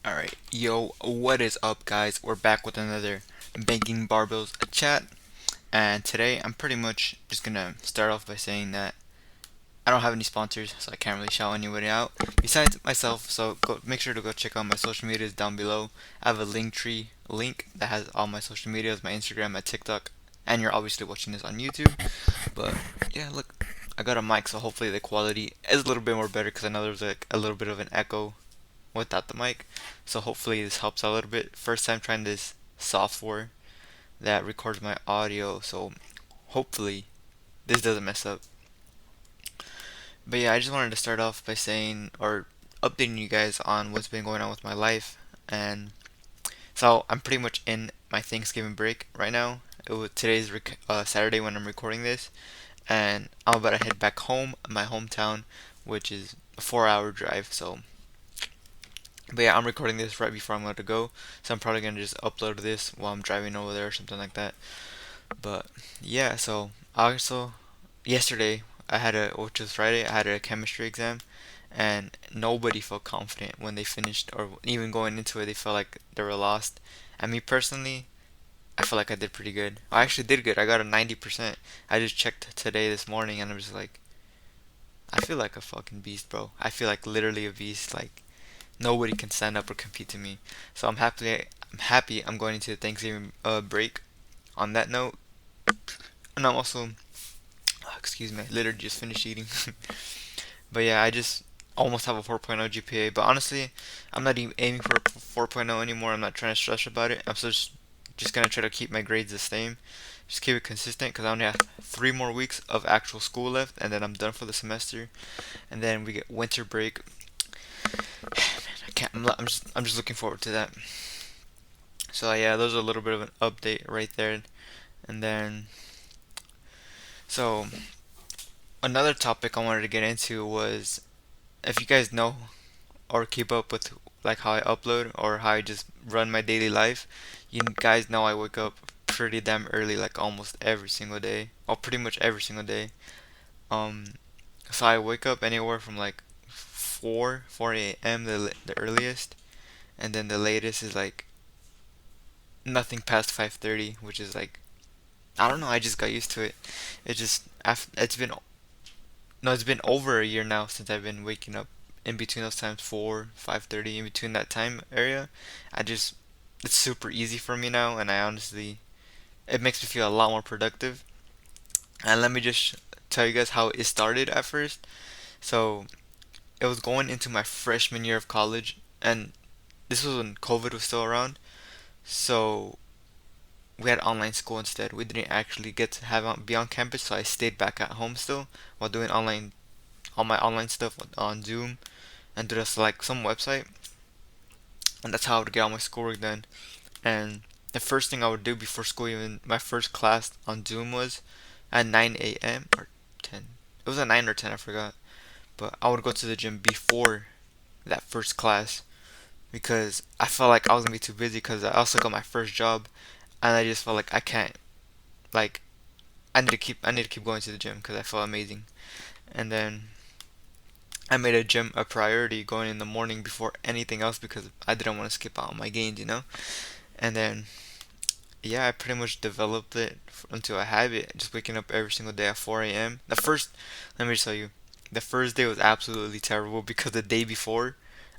Alright, yo, what is up, guys? We're back with another Banking Barbells chat, and today I'm pretty much just gonna start off by saying that I don't have any sponsors, so I can't really shout anybody out besides myself. So go make sure to go check out my social medias down below. I have a link tree link that has all my social medias, my Instagram, my TikTok, and you're obviously watching this on YouTube. But yeah, look, I got a mic, so hopefully the quality is a little bit more better because I know there's like a little bit of an echo without the mic. So hopefully this helps out a little bit. First time trying this software that records my audio, so hopefully this doesn't mess up. But yeah, I just wanted to start off by saying or updating you guys on what's been going on with my life. And so I'm pretty much in my Thanksgiving break right now. Today's Saturday when I'm recording this, and I'm about to head back home, my hometown, which is a 4-hour drive. But yeah, I'm recording this right before I'm going to go, so I'm probably gonna just upload this while I'm driving over there or something like that. But yeah, so also yesterday which was Friday, I had a chemistry exam, and nobody felt confident when they finished, or even going into it, they felt like they were lost. And me personally, I feel like I did pretty good. I actually did good. I got a 90%. I just checked today this morning, and I'm just like, I feel like a fucking beast, bro. I feel like literally a beast. Like nobody can stand up or compete to me. So I'm happy I'm going into the Thanksgiving break on that note. And I'm also excuse me, I literally just finished eating. But yeah, I just almost have a 4.0 GPA. But honestly, I'm not even aiming for a 4.0 anymore. I'm not trying to stress about it. I'm just gonna try to keep my grades the same. Just keep it consistent because I only have 3 more weeks of actual school left, and then I'm done for the semester. And then we get winter break. I can't. I'm just looking forward to that. So yeah, those are a little bit of an update right there. And then so another topic I wanted to get into was if you guys know or keep up with like how I upload or how I just run my daily life, you guys know I wake up pretty damn early, like almost every single day, or pretty much every single day. Um, so I wake up anywhere from like 4 a.m. the earliest, and then the latest is like nothing past 5:30, which is like I don't know. I just got used to it. It just it's been no, it's been over a year now since I've been waking up in between those times 4, 5:30 in between that time area. I just it's super easy for me now, and I honestly it makes me feel a lot more productive. And let me just tell you guys how it started at first. So it was going into my freshman year of college, and this was when COVID was still around. So we had online school instead. We didn't actually get to be on campus, so I stayed back at home still while doing all my online stuff on Zoom and do this like some website, and that's how I would get all my schoolwork done. And the first thing I would do before school, even my first class on Zoom was at 9 a.m. or 10. It was at 9 or 10, I forgot. But I would go to the gym before that first class because I felt like I was gonna be too busy because I also got my first job, and I just felt like I can't like I need to keep going to the gym because I felt amazing. And then I made a gym a priority going in the morning before anything else because I didn't want to skip out on my gains. And then yeah, I pretty much developed it into a habit, just waking up every single day at 4 a.m. Let me just tell you, the first day was absolutely terrible because the day before,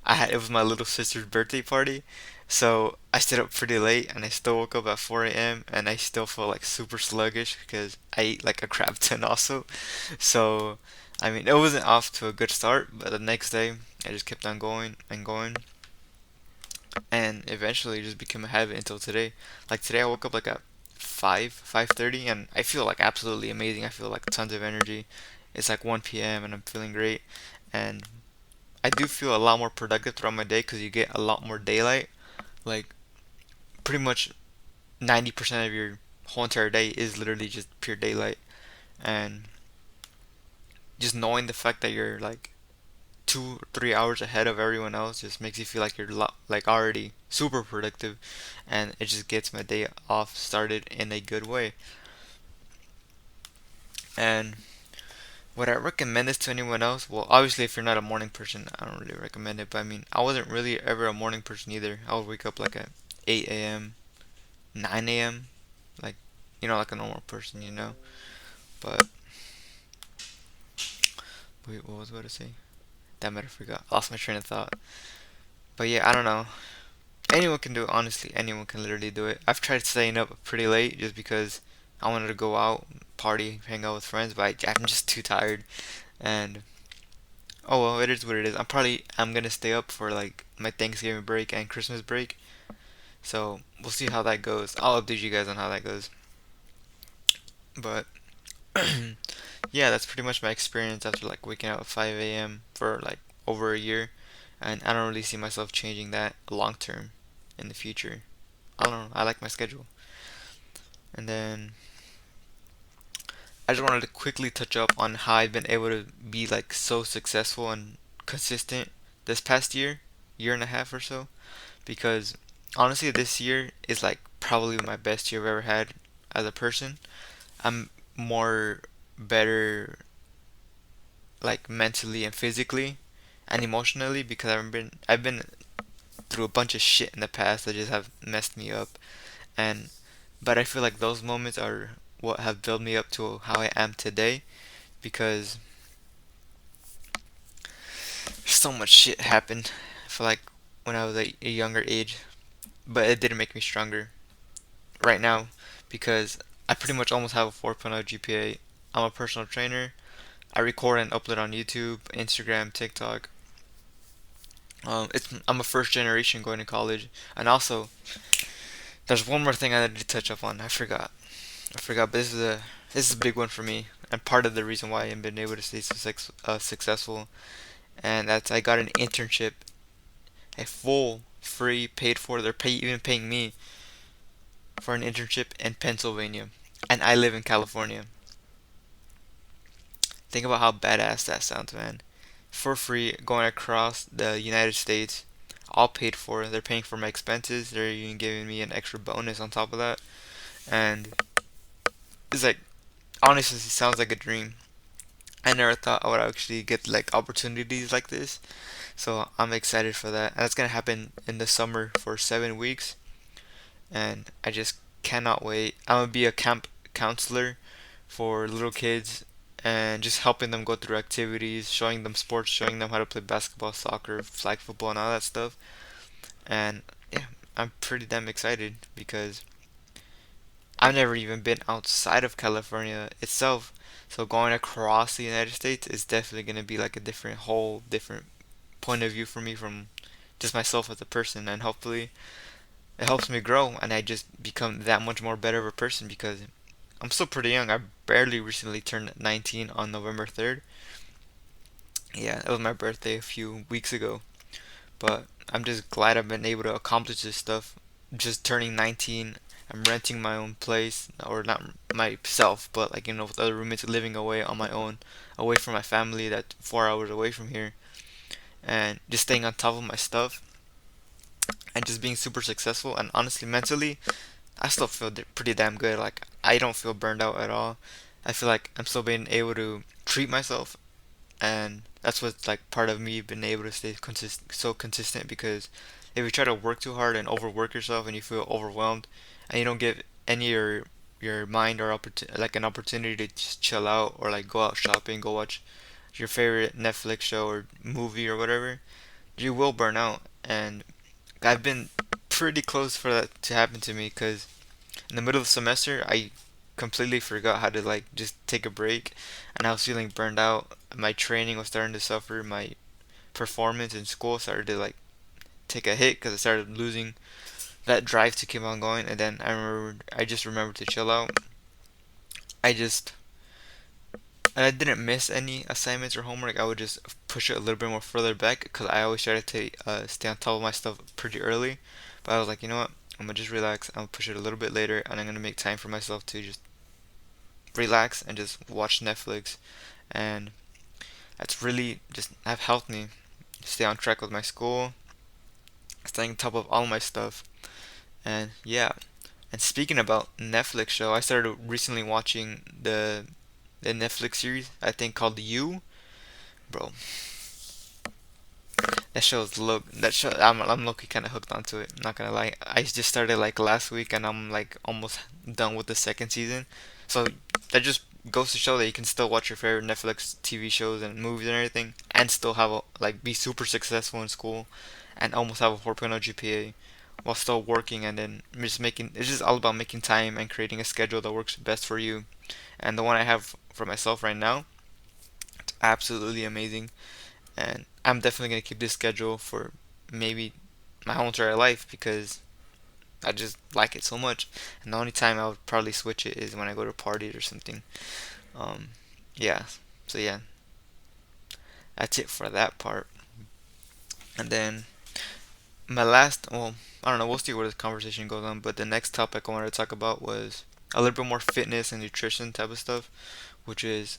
it was my little sister's birthday party, so I stayed up pretty late and I still woke up at 4 a.m. and I still felt like super sluggish because I ate like a crap ton also. So, I mean, it wasn't off to a good start, but the next day I just kept on going and going, and eventually it just became a habit until today. Like today I woke up like at 5:30 and I feel like absolutely amazing. I feel like tons of energy. It's like 1 p.m. and I'm feeling great, and I do feel a lot more productive throughout my day because you get a lot more daylight. Like pretty much 90% of your whole entire day is literally just pure daylight, and just knowing the fact that you're like 2 3 hours ahead of everyone else just makes you feel like you're like already super productive, and it just gets my day off started in a good way. And Would I recommend this to anyone else? Well, obviously, if you're not a morning person, I don't really recommend it. But I mean, I wasn't really ever a morning person either. I would wake up like at 8 a.m., 9 a.m., like, like a normal person, you know? But, wait, what was I about to say? Damn it, I forgot. Lost my train of thought. But yeah, I don't know. Anyone can do it, honestly. Anyone can literally do it. I've tried staying up pretty late just because I wanted to go out, party, hang out with friends, but I'm just too tired. And oh well, it is what it is. I'm gonna stay up for like my Thanksgiving break and Christmas break. So we'll see how that goes. I'll update you guys on how that goes. But yeah, that's pretty much my experience after like waking up at 5 a.m. for like over a year, and I don't really see myself changing that long term in the future. I don't know. I like my schedule. And then I just wanted to quickly touch up on how I've been able to be like so successful and consistent this past year and a half or so. Because honestly, this year is like probably my best year I've ever had as a person. I'm more better like mentally and physically and emotionally because I've been through a bunch of shit in the past that just have messed me up, and but I feel like those moments are what have built me up to how I am today because so much shit happened. I feel like when I was a younger age, but it didn't make me stronger right now because I pretty much almost have a 4.0 GPA. I'm a personal trainer. I record and upload on YouTube, Instagram, TikTok. I'm a first generation going to college, and also there's one more thing I need to touch up on. I forgot, but this is a big one for me, and part of the reason why I've been able to stay successful, and that's I got an internship, a full free paid for. Even paying me for an internship in Pennsylvania, and I live in California. Think about how badass that sounds, man. For free, going across the United States, all paid for. They're paying for my expenses. They're even giving me an extra bonus on top of that. And it's like, honestly, it sounds like a dream. I never thought I would actually get like opportunities like this. So I'm excited for that. And that's gonna happen in the summer for 7 weeks. And I just cannot wait. I'm gonna be a camp counselor for little kids and just helping them go through activities, showing them sports, showing them how to play basketball, soccer, flag football, and all that stuff. And yeah, I'm pretty damn excited because I've never even been outside of California itself. So going across the United States is definitely going to be like a whole different point of view for me from just myself as a person. And hopefully it helps me grow and I just become that much more better of a person because I'm still pretty young. I barely recently turned 19 on November 3rd. Yeah, it was my birthday a few weeks ago. But I'm just glad I've been able to accomplish this stuff. Just turning 19, I'm renting my own place, or not myself, but like with other roommates living away on my own, away from my family that's 4 hours away from here, and just staying on top of my stuff and just being super successful. And honestly, mentally, I still feel pretty damn good. Like I don't feel burned out at all. I feel like I'm still being able to treat myself, and that's what's like part of me being able to stay so consistent because if you try to work too hard and overwork yourself and you feel overwhelmed and you don't give any your mind or like an opportunity to just chill out or like go out shopping, go watch your favorite Netflix show or movie or whatever, you will burn out. And I've been pretty close for that to happen to me because in the middle of the semester I completely forgot how to like just take a break, and I was feeling burned out. My training was starting to suffer. My performance in school started to like take a hit because I started losing that drive to keep on going. And then I just remembered to chill out. I just and I didn't miss any assignments or homework. I would just push it a little bit more further back because I always try to stay on top of my stuff pretty early. But I was like, you know what? I'm gonna just relax. I'm gonna push it a little bit later, and I'm gonna make time for myself to just relax and just watch Netflix. And that's really just have helped me stay on track with my school, staying on top of all my stuff. And yeah, and speaking about Netflix show, I started recently watching the the Netflix series, I think called You, bro. That show I'm low-key kind of hooked onto it. I'm not gonna lie. I just started like last week and I'm like almost done with the second season. So that just goes to show that you can still watch your favorite Netflix TV shows and movies and everything and still have like be super successful in school and almost have a 4.0 GPA while still working, and then just making it's just all about making time and creating a schedule that works best for you. And the one I have for myself right now, it's absolutely amazing, and I'm definitely gonna keep this schedule for maybe my whole entire life because I just like it so much. And the only time I would probably switch it is when I go to parties or something. Um, yeah. So yeah, that's it for that part. And then my last, well, I don't know. We'll see where this conversation goes on. But the next topic I wanted to talk about was a little bit more fitness and nutrition type of stuff, which is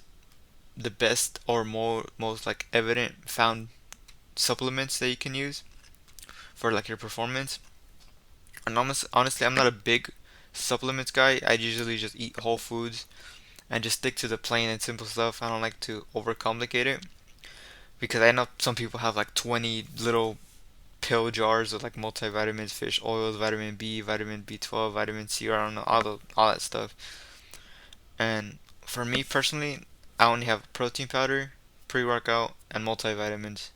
the best or most like evident found supplements that you can use for like your performance. And honestly, I'm not a big supplements guy. I usually just eat whole foods and just stick to the plain and simple stuff. I don't like to overcomplicate it because I know some people have like 20 little pill jars of like multivitamins, fish oils, vitamin B, vitamin B12, vitamin C, or I don't know, all that stuff. And for me personally, I only have protein powder, pre-workout, and multivitamins.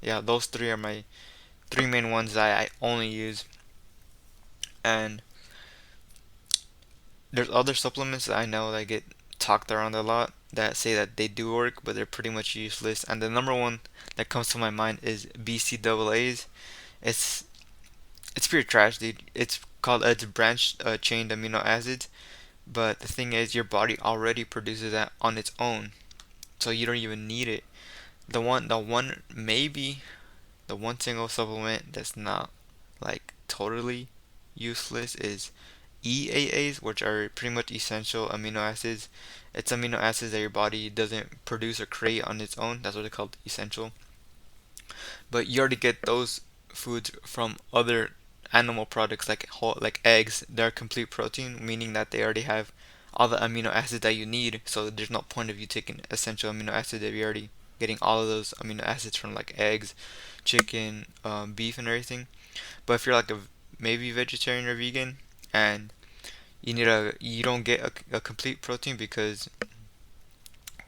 Yeah, those three are my three main ones that I only use. And there's other supplements that I know that get talked around a lot that say that they do work, but they're pretty much useless. And the number one that comes to my mind is BCAAs. It's it's pure trash, dude. It's branched chained amino acids, but the thing is, your body already produces that on its own, so you don't even need it. Maybe the one single supplement that's not like totally useless is EAAs, which are pretty much essential amino acids. It's amino acids that your body doesn't produce or create on its own. That's what they're called, essential. But you already get those foods from other animal products like eggs. They're complete protein, meaning that they already have all the amino acids that you need. So there's no point of you taking essential amino acids if you're already getting all of those amino acids from like eggs, chicken, beef, and everything. But if you're like a maybe vegetarian or vegan, and you don't get a complete protein because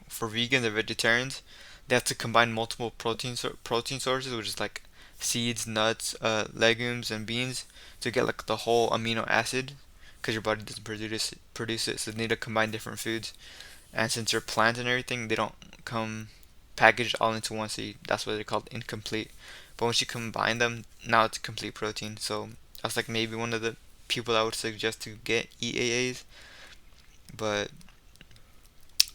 for vegans and vegetarians, they have to combine multiple protein sources, which is like seeds, nuts, legumes, and beans to get like the whole amino acid, because your body doesn't produce it. So they need to combine different foods. And since they're plants and everything, they don't come packaged all into one. So that's why they're called incomplete. But once you combine them, now it's complete protein. So that's like maybe one of the people I would suggest to get EAAs. But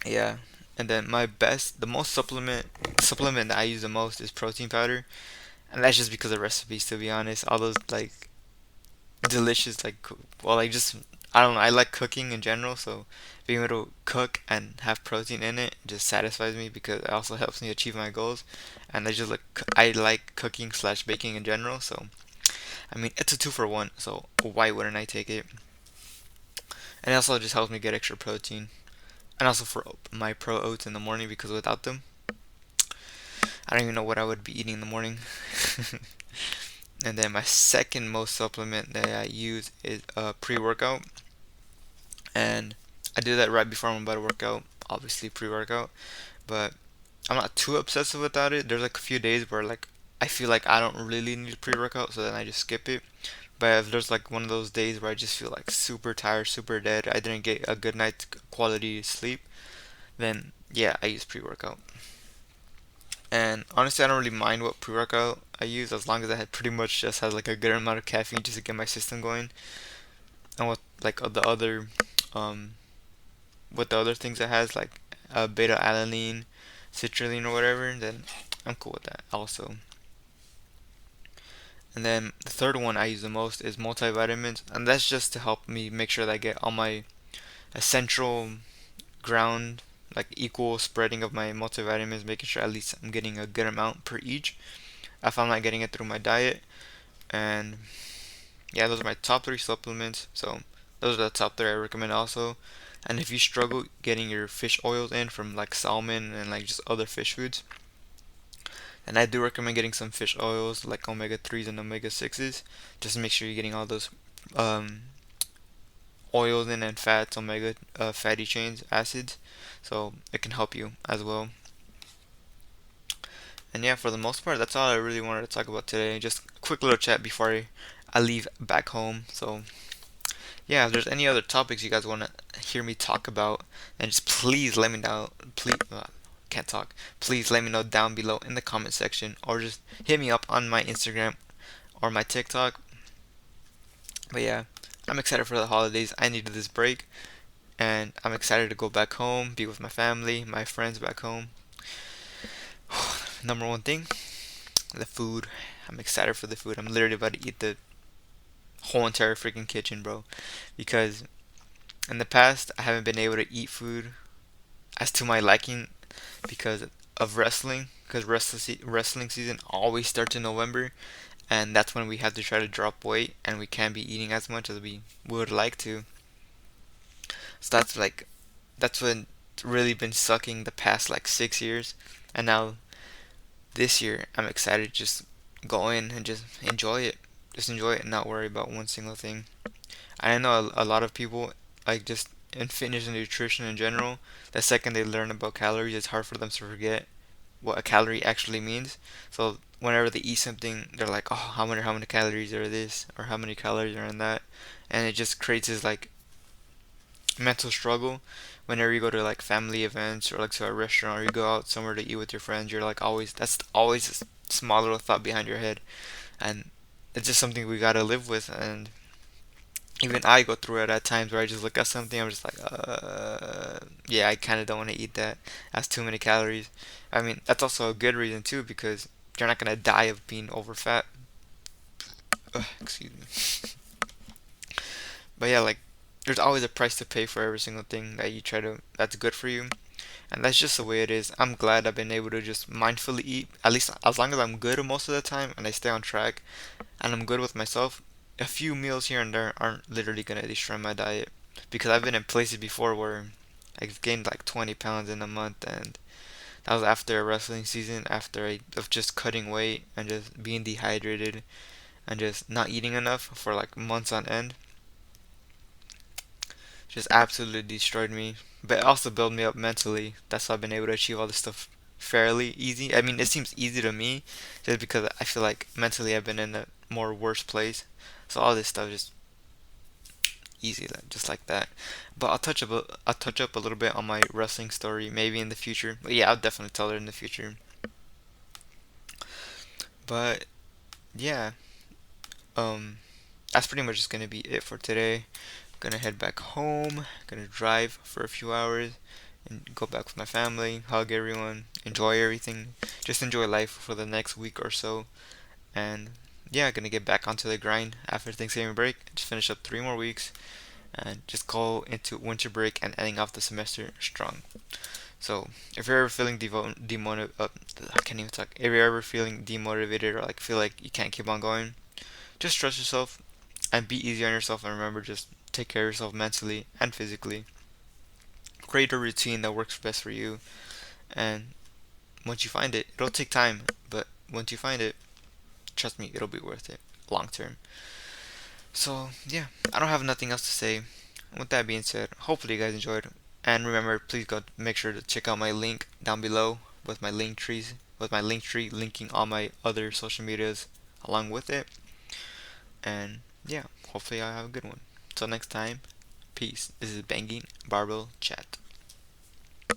yeah, and then the most supplement that I use the most is protein powder, and that's just because of recipes. To be honest, all those like delicious well, like just I don't know. I like cooking in general, so being able to cook and have protein in it just satisfies me because it also helps me achieve my goals. And I like cooking slash baking in general, so I mean it's a two for one. So why wouldn't I take it? And it also just helps me get extra protein. And also for my pro oats in the morning because without them, I don't even know what I would be eating in the morning. And then my second most supplement that I use is pre-workout, and I do that right before I'm about to work out. Obviously pre-workout, but I'm not too obsessive without it. There's like a few days where like I feel like I don't really need pre-workout, so then I just skip it. But if there's like one of those days where I just feel like super tired, super dead, I didn't get a good night's quality sleep, then yeah, I use pre-workout. And honestly, I don't really mind what pre-workout I use as long as it pretty much just has like a good amount of caffeine just to get my system going. And um, with the other things it has like beta alanine, citrulline or whatever, then I'm cool with that also. And then the third one I use the most is multivitamins, and that's just to help me make sure that I get all my essential ground, like equal spreading of my multivitamins, making sure at least I'm getting a good amount per each if I'm not getting it through my diet. And yeah, those are my top three supplements. So those are the top three I recommend also. And if you struggle getting your fish oils in from like salmon and like just other fish foods, and I do recommend getting some fish oils like omega 3s and omega 6s, just to make sure you're getting all those um, oils in and fats, omega fatty chains, acids, so it can help you as well. And yeah, for the most part, that's all I really wanted to talk about today. Just a quick little chat before I leave back home. So yeah, if there's any other topics you guys want to hear me talk about, then just please let me know. Please, can't talk. Please let me know down below in the comment section, or just hit me up on my Instagram or my TikTok. But yeah, I'm excited for the holidays. I needed this break, and I'm excited to go back home, be with my family, my friends back home. Number one thing, the food. I'm excited for the food. I'm literally about to eat the whole entire freaking kitchen, bro. Because in the past, I haven't been able to eat food as to my liking because of wrestling. Because wrestling season always starts in November, and that's when we have to try to drop weight, and we can't be eating as much as we would like to. So that's when it's really been sucking the past like 6 years, and now this year I'm excited to just go in and just enjoy it and not worry about one single thing. I know a lot of people like just in fitness and nutrition in general, the second they learn about calories, it's hard for them to forget what a calorie actually means. So whenever they eat something, they're like, "Oh, how many calories are this or how many calories are in that?" And it just creates this like mental struggle whenever you go to like family events or like to a restaurant or you go out somewhere to eat with your friends. You're like always that's always a small little thought behind your head, and it's just something we gotta live with. And even I go through it at times where I just look at something, I'm just like, yeah, I kind of don't want to eat that. That's too many calories. I mean, that's also a good reason too because you're not gonna die of being over fat. Ugh, excuse me. But yeah, like there's always a price to pay for every single thing that you try to that's good for you. And that's just the way it is. I'm glad I've been able to just mindfully eat, at least as long as I'm good most of the time and I stay on track and I'm good with myself. A few meals here and there aren't literally gonna destroy my diet because I've been in places before where I've gained like 20 pounds in a month, and that was after a wrestling season, after of just cutting weight and just being dehydrated and just not eating enough for like months on end. Just absolutely destroyed me, but it also built me up mentally. That's why I've been able to achieve all this stuff fairly easy. I mean, it seems easy to me just because I feel like mentally I've been in a more worse place. So all this stuff just easy, just like that. But I'll touch up a little bit on my wrestling story maybe in the future. But yeah, I'll definitely tell her in the future. But yeah, um, that's pretty much just gonna be it for today. Gonna head back home. Gonna drive for a few hours and go back with my family, hug everyone, enjoy everything, just enjoy life for the next week or so. And yeah, gonna get back onto the grind after Thanksgiving break. Just finish up 3 more weeks and just go into winter break and ending off the semester strong. So if you're ever feeling I can't even talk. If you're ever feeling demotivated or like feel like you can't keep on going, just trust yourself and be easy on yourself. And remember, just take care of yourself mentally and physically. Create a routine that works best for you, and once you find it, it'll take time, but once you find it, trust me, it'll be worth it long term. So yeah, I don't have nothing else to say. With that being said, hopefully you guys enjoyed. And remember, please go make sure to check out my link down below with my link tree linking all my other social medias along with it. And yeah, hopefully I have a good one. Till next time, peace. This is Banging Barbell Chat.